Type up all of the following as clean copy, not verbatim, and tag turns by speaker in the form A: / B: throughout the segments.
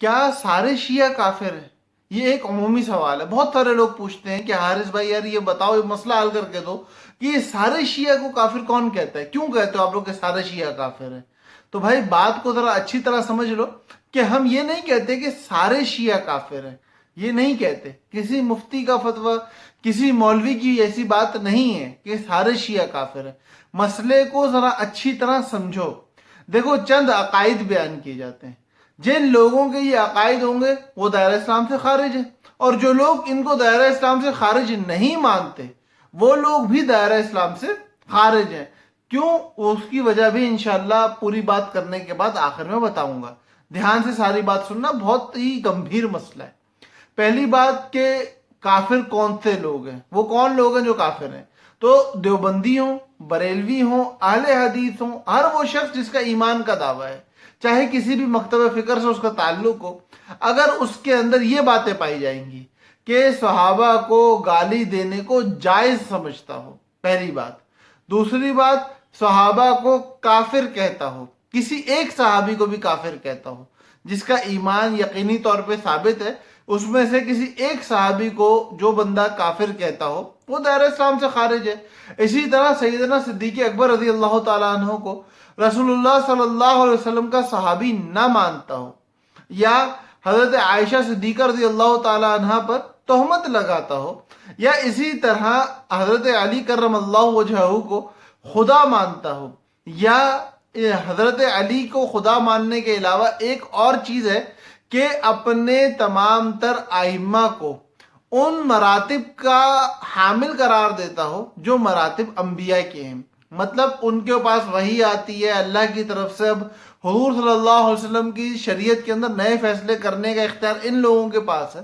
A: کیا سارے شیعہ کافر ہیں؟ یہ ایک عمومی سوال ہے، بہت سارے لوگ پوچھتے ہیں کہ حارث بھائی یار یہ بتاؤ، یہ مسئلہ حل کر کے دو کہ یہ سارے شیعہ کو کافر کون کہتا ہے، کیوں کہتے ہو آپ لوگ کہ سارے شیعہ کافر ہیں؟ تو بھائی بات کو ذرا اچھی طرح سمجھ لو کہ ہم یہ نہیں کہتے کہ سارے شیعہ کافر ہیں، یہ نہیں کہتے، کسی مفتی کا فتویٰ، کسی مولوی کی ایسی بات نہیں ہے کہ سارے شیعہ کافر ہیں۔ مسئلے کو ذرا اچھی طرح سمجھو۔ دیکھو چند عقائد بیان کیے جاتے ہیں، جن لوگوں کے یہ عقائد ہوں گے وہ دائرہ اسلام سے خارج ہیں، اور جو لوگ ان کو دائرہ اسلام سے خارج نہیں مانتے وہ لوگ بھی دائرہ اسلام سے خارج ہیں۔ کیوں؟ اس کی وجہ بھی انشاءاللہ پوری بات کرنے کے بعد آخر میں بتاؤں گا۔ دھیان سے ساری بات سننا، بہت ہی گمبھیر مسئلہ ہے۔ پہلی بات کہ کافر کون سے لوگ ہیں، وہ کون لوگ ہیں جو کافر ہیں؟ تو دیوبندی ہوں، بریلوی ہوں، اہل حدیث ہوں، ہر وہ شخص جس کا ایمان کا دعویٰ ہے، چاہے کسی بھی مکتب فکر سے اس کا تعلق ہو، اگر اس کے اندر یہ باتیں پائی جائیں گی کہ صحابہ کو گالی دینے کو جائز سمجھتا ہو، پہلی بات۔ دوسری بات، صحابہ کو کافر کہتا ہو، کسی ایک صحابی کو بھی کافر کہتا ہو، جس کا ایمان یقینی طور پہ ثابت ہے، اس میں سے کسی ایک صحابی کو جو بندہ کافر کہتا ہو وہ دائرہ اسلام سے خارج ہے۔ اسی طرح سیدنا صدیق اکبر رضی اللہ تعالیٰ عنہ کو رسول اللہ صلی اللہ علیہ وسلم کا صحابی نہ مانتا ہو، یا حضرت عائشہ صدیقہ رضی اللہ تعالیٰ عنہ پر تہمت لگاتا ہو، یا اسی طرح حضرت علی کرم اللہ وجہہ کو خدا مانتا ہو، یا حضرت علی کو خدا ماننے کے علاوہ ایک اور چیز ہے کہ اپنے تمام تر ائمہ کو ان مراتب کا حامل قرار دیتا ہو جو مراتب انبیاء کے ہیں۔ مطلب ان کے پاس وحی آتی ہے اللہ کی طرف سے، اب حضور صلی اللہ علیہ وسلم کی شریعت کے اندر نئے فیصلے کرنے کا اختیار ان لوگوں کے پاس ہے۔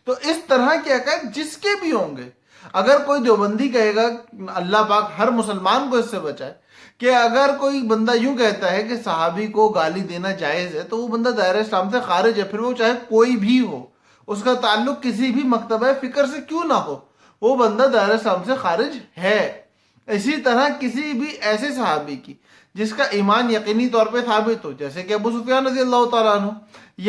A: تو اس طرح کے عقائد جس کے بھی ہوں گے، اگر کوئی دیوبندی کہے گا، اللہ پاک ہر مسلمان کو اس سے بچائے، کہ اگر کوئی بندہ یوں کہتا ہے کہ صحابی کو گالی دینا جائز ہے، تو وہ بندہ دائرہ اسلام سے خارج ہے، پھر وہ چاہے کوئی بھی ہو، اس کا تعلق کسی بھی مکتبہ فکر سے کیوں نہ ہو، وہ بندہ دائرہ اسلام سے خارج ہے۔ اسی طرح کسی بھی ایسے صحابی کی جس کا ایمان یقینی طور پہ ثابت ہو، جیسے کہ ابو سفیان رضی اللہ تعالیٰ عنہ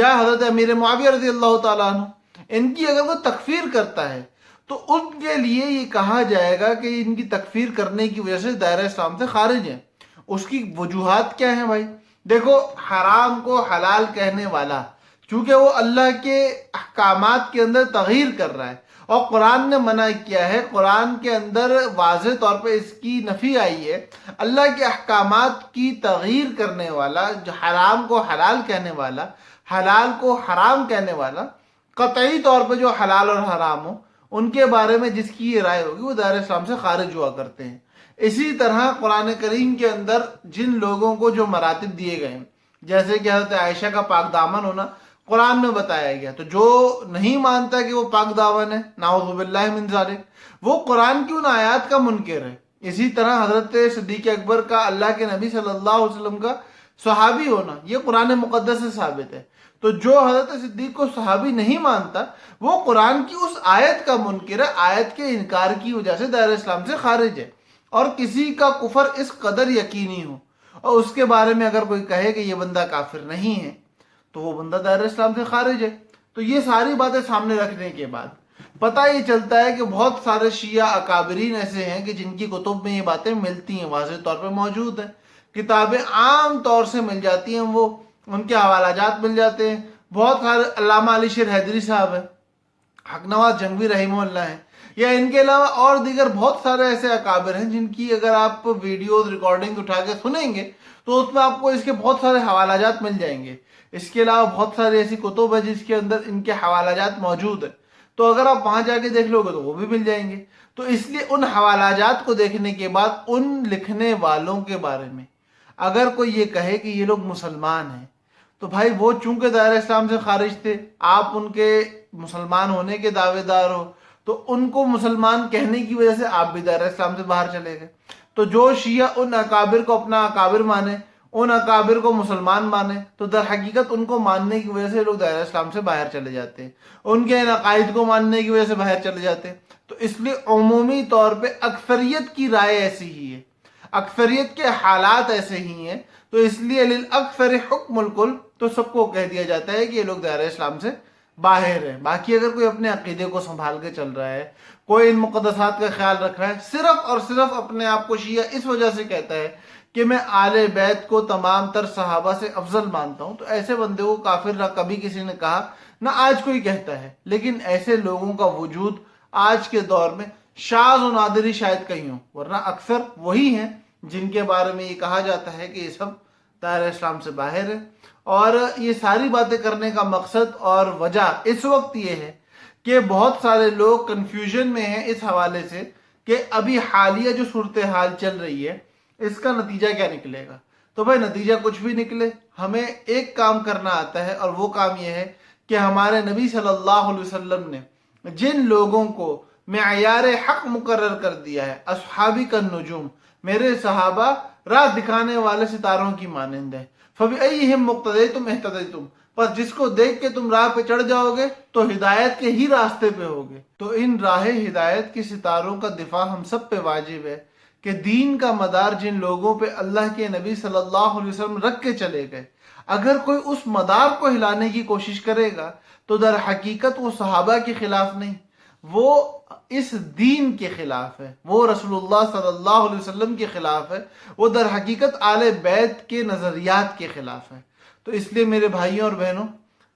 A: یا حضرت امیر معاویہ رضی اللہ تعالیٰ عنہ، ان کی اگر وہ تکفیر کرتا ہے تو ان کے لیے یہ کہا جائے گا کہ ان کی تکفیر کرنے کی وجہ سے دائرہ اسلام سے خارج ہیں۔ اس کی وجوہات کیا ہیں بھائی؟ دیکھو، حرام کو حلال کہنے والا، چونکہ وہ اللہ کے احکامات کے اندر تغیر کر رہا ہے، اور قرآن نے منع کیا ہے، قرآن کے اندر واضح طور پہ اس کی نفی آئی ہے۔ اللہ کے احکامات کی تغیر کرنے والا، جو حرام کو حلال کہنے والا، حلال کو حرام کہنے والا، قطعی طور پہ جو حلال اور حرام ہو ان کے بارے میں جس کی یہ رائے ہوگی وہ دائرہ اسلام سے خارج ہوا کرتے ہیں۔ اسی طرح قرآن کریم کے اندر جن لوگوں کو جو مراتب دیے گئے ہیں، جیسے کہ حضرت عائشہ کا پاک دامن ہونا قرآن میں بتایا گیا، تو جو نہیں مانتا کہ وہ پاک دامن ہے، نعوذ باللہ من ذالک، وہ قرآن کی ان آیات کا منکر ہے۔ اسی طرح حضرت صدیق اکبر کا اللہ کے نبی صلی اللہ علیہ وسلم کا صحابی ہونا، یہ قرآن مقدس سے ثابت ہے۔ تو جو حضرت صدیق کو صحابی نہیں مانتا وہ قرآن کی اس آیت کا منکر ہے، آیت کے انکار کی وجہ سے دائرہ اسلام سے خارج ہے۔ اور کسی کا کفر اس قدر یقینی ہو اور اس کے بارے میں اگر کوئی کہے کہ یہ بندہ کافر نہیں ہے تو وہ بندہ دائرہ اسلام سے خارج ہے۔ تو یہ ساری باتیں سامنے رکھنے کے بعد پتہ یہ چلتا ہے کہ بہت سارے شیعہ اکابرین ایسے ہیں کہ جن کی کتب میں یہ باتیں ملتی ہیں، واضح طور پہ موجود ہیں، کتابیں عام طور سے مل جاتی ہیں، وہ ان کے حوالہ جات مل جاتے ہیں۔ بہت سارے علامہ علی شیر حیدری صاحب ہیں، حق نواز جنگوی رحمہ اللہ ہیں، یا ان کے علاوہ اور دیگر بہت سارے ایسے اکابر ہیں جن کی اگر آپ ویڈیوز ریکارڈنگ اٹھا کے سنیں گے تو اس میں آپ کو اس کے بہت سارے حوالہ جات مل جائیں گے۔ اس کے علاوہ بہت ساری ایسی کتب ہے جس کے اندر ان کے حوالہ جات موجود ہیں، تو اگر آپ وہاں جا کے دیکھ لو گے تو وہ بھی مل جائیں گے۔ تو اس لیے ان حوالہ جات کو دیکھنے کے بعد ان لکھنے والوں کے بارے میں اگر کوئی یہ کہے کہ یہ لوگ مسلمان ہیں، تو بھائی وہ چونکہ دائرہ اسلام سے خارج تھے، آپ ان کے مسلمان ہونے کے دعوے دار ہو، تو ان کو مسلمان کہنے کی وجہ سے آپ بھی دائرہ اسلام سے باہر چلے گئے۔ تو جو شیعہ ان اکابر کو اپنا اکابر مانے، ان اکابر کو مسلمان مانے، تو در حقیقت ان کو ماننے کی وجہ سے لوگ دائرہ اسلام سے باہر چلے جاتے ہیں، ان کے ان عقائد کو ماننے کی وجہ سے باہر چلے جاتے ہیں۔ تو اس لیے عمومی طور پہ اکثریت کی رائے ایسی ہی ہے۔ اکثریت کے حالات ایسے ہی ہیں، تو اس لیے للاکثر حکم الکل، تو سب کو کہہ دیا جاتا ہے کہ یہ لوگ دائرہ اسلام سے باہر ہیں۔ باقی اگر کوئی اپنے عقیدے کو سنبھال کے چل رہا ہے، کوئی ان مقدسات کا خیال رکھ رہا ہے، صرف اور صرف اپنے آپ کو شیعہ اس وجہ سے کہتا ہے کہ میں آل بیت کو تمام تر صحابہ سے افضل مانتا ہوں، تو ایسے بندے کو کافر نہ کبھی کسی نے کہا، نہ آج کوئی کہتا ہے۔ لیکن ایسے لوگوں کا وجود آج کے دور میں شاذ و نادر ہی شاید کہیں ہو، ورنہ اکثر وہی ہیں جن کے بارے میں یہ کہا جاتا ہے کہ یہ سب دائرہ اسلام سے باہر ہے۔ اور یہ ساری باتیں کرنے کا مقصد اور وجہ اس وقت یہ ہے کہ بہت سارے لوگ کنفیوژن میں ہیں اس حوالے سے کہ ابھی حالیہ جو صورتحال چل رہی ہے اس کا نتیجہ کیا نکلے گا۔ تو بھائی نتیجہ کچھ بھی نکلے، ہمیں ایک کام کرنا آتا ہے، اور وہ کام یہ ہے کہ ہمارے نبی صلی اللہ علیہ وسلم نے جن لوگوں کو معیار حق مقرر کر دیا ہے، اصحابی کا نجوم، میرے صحابہ راہ دکھانے والے ستاروں کی مانند ہے، فَبِأَيِّهِمْ مُقْتَدَيْتُمْ اهْتَدَيْتُمْ، پس جس کو دیکھ کے تم راہ پہ چڑھ جاؤ گے تو ہدایت کے ہی راستے پہ ہوگے۔ تو ان راہ ہدایت کے ستاروں کا دفاع ہم سب پہ واجب ہے کہ دین کا مدار جن لوگوں پہ اللہ کے نبی صلی اللہ علیہ وسلم رکھ کے چلے گئے، اگر کوئی اس مدار کو ہلانے کی کوشش کرے گا تو در حقیقت وہ صحابہ کے خلاف نہیں، وہ اس دین کے خلاف ہے، وہ رسول اللہ صلی اللہ علیہ وسلم کے خلاف ہے، وہ در حقیقت آل بیت کے نظریات کے خلاف ہے۔ تو اس لیے میرے بھائیوں اور بہنوں،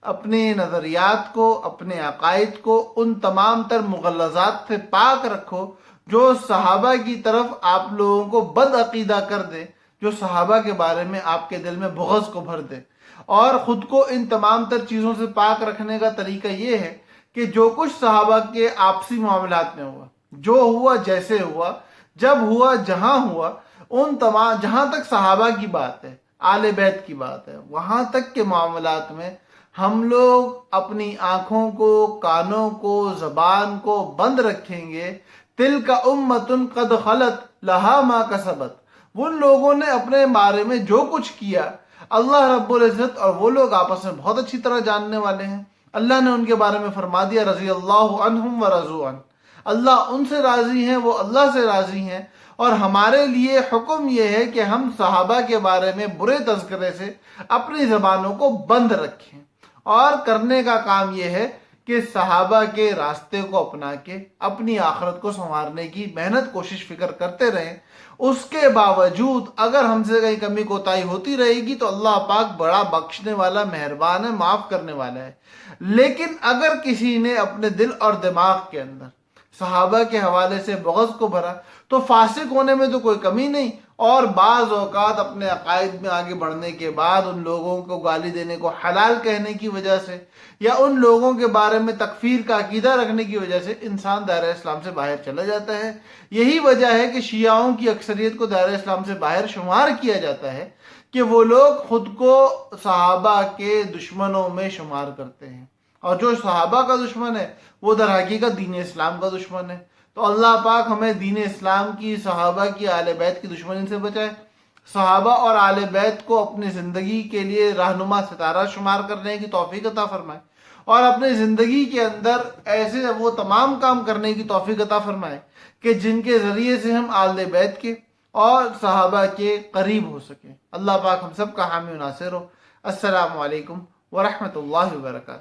A: اپنے نظریات کو، اپنے عقائد کو ان تمام تر مغلظات سے پاک رکھو جو صحابہ کی طرف آپ لوگوں کو بد عقیدہ کر دے، جو صحابہ کے بارے میں آپ کے دل میں بغض کو بھر دے۔ اور خود کو ان تمام تر چیزوں سے پاک رکھنے کا طریقہ یہ ہے کہ جو کچھ صحابہ کے آپسی معاملات میں ہوا، جو ہوا جیسے ہوا، جب ہوا جہاں ہوا، ان تمام جہاں تک صحابہ کی بات ہے، آل بیت کی بات ہے، وہاں تک کے معاملات میں ہم لوگ اپنی آنکھوں کو، کانوں کو، زبان کو بند رکھیں گے۔ تِلْکَ أُمَّةٌ قَدْ خَلَتْ لَهَا مَا كَسَبَتْ، ان لوگوں نے اپنے بارے میں جو کچھ کیا، اللہ رب العزت اور وہ لوگ آپس میں بہت اچھی طرح جاننے والے ہیں۔ اللہ نے ان کے بارے میں فرما دیا رضی اللہ عنہم ورضوا عنہ، اللہ ان سے راضی ہیں، وہ اللہ سے راضی ہیں۔ اور ہمارے لیے حکم یہ ہے کہ ہم صحابہ کے بارے میں برے تذکرے سے اپنی زبانوں کو بند رکھیں، اور کرنے کا کام یہ ہے کہ صحابہ کے راستے کو اپنا کے اپنی آخرت کو سنوارنے کی محنت کوشش فکر کرتے رہیں۔ اس کے باوجود اگر ہم سے کہیں کمی کوتاہی ہوتی رہے گی تو اللہ پاک بڑا بخشنے والا، مہربان ہے، معاف کرنے والا ہے۔ لیکن اگر کسی نے اپنے دل اور دماغ کے اندر صحابہ کے حوالے سے بغض کو بھرا تو فاسق ہونے میں تو کوئی کمی نہیں، اور بعض اوقات اپنے عقائد میں آگے بڑھنے کے بعد ان لوگوں کو گالی دینے کو حلال کہنے کی وجہ سے، یا ان لوگوں کے بارے میں تکفیر کا عقیدہ رکھنے کی وجہ سے انسان دائرہ اسلام سے باہر چلا جاتا ہے۔ یہی وجہ ہے کہ شیعوں کی اکثریت کو دائرہ اسلام سے باہر شمار کیا جاتا ہے کہ وہ لوگ خود کو صحابہ کے دشمنوں میں شمار کرتے ہیں، اور جو صحابہ کا دشمن ہے وہ در حقیقت دین اسلام کا دشمن ہے۔ تو اللہ پاک ہمیں دین اسلام کی، صحابہ کی، آل بیت کی دشمنی سے بچائے، صحابہ اور آل بیت کو اپنی زندگی کے لیے رہنما ستارہ شمار کرنے کی توفیق عطا فرمائے، اور اپنی زندگی کے اندر ایسے وہ تمام کام کرنے کی توفیق عطا فرمائے کہ جن کے ذریعے سے ہم آل بیت کے اور صحابہ کے قریب ہو سکیں۔ اللہ پاک ہم سب کا حامی و ناصر ہو۔ السلام علیکم ورحمۃ اللہ وبرکاتہ۔